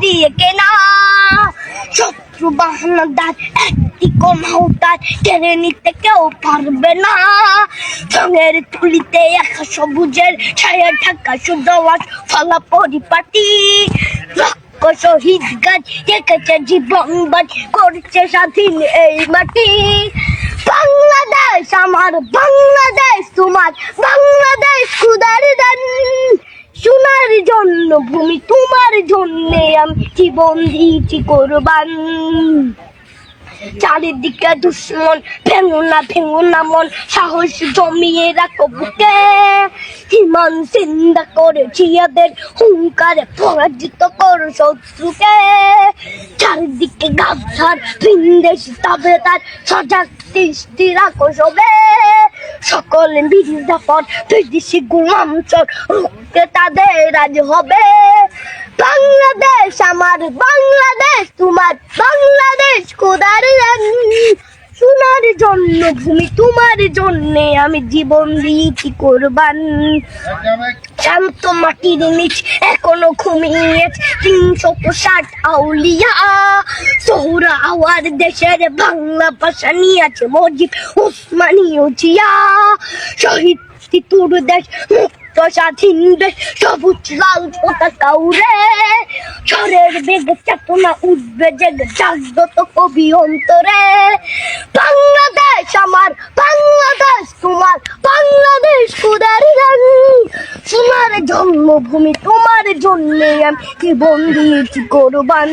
দিয়ে কেনা। শত্রু বাহানাদার একটি কোনাও তার কেড়ে নিতে কেউ পারবে না। রঙের তুলিতে একা সবুজের ছায়া ঢাকা সুদলাস ফলা পরিপাটি। লক্ষ শহীদ গাছ রেখেছে জীবন বাজ করছে স্বাধীন এই মাটি। বাংলাদেশ আমার, বাংলাদেশ তোমার, বাংলাদেশ খুদার দান। সোনার জন্য ভূমি তোমার জন্যে আমি জীবন দিয়েছি কোরবান। চারিদিকে দুশ্মন, ভেঙো না মন, সাহস জমিয়ে রাখো বুকে। ইমান জিন্দা করে জিয়াদের হুঙ্কারে পরাজিত করো শত্রুকে। চারিদিকে গাছার ভিনদেশি তাবেদার সজাগ দৃষ্টি রাখো সবে। সকল মির্জাফর বিদেশি গোলাম চোর রুখতে তাদের আজ হবে। বাংলাদেশ আমার, বাংলাদেশ তোমার, বাংলাদেশ খোদার দান। সোনার জন্য ভূমি তোমার জন্যে আমি জীবন দিয়েছি কোরবান। শান্ত মাটির নিচ এখনো ঘুমিয়েছে ৩৬০ আউলিয়া। সোহরা আওয়ার দেশের বাংলা ভাষা নিয়েছে মজিদ ওসমানীয় জিয়া। শহীদ তিতুর দেশ, মুক্ত স্বাধীন দেশ, সবুজ লাল পতাকা উড়ে। ঝড়ের বেগে চেতনা উঠবে জেগে জাগ্রত কবি অন্তরে। বাংলাদেশ আমার, বাংলাদেশ তোমার, বাংলাদেশ খোদার দান। সোনার জন্মভূমি তোমার জন্যে আমি জীবন দিয়েছি কোরবান।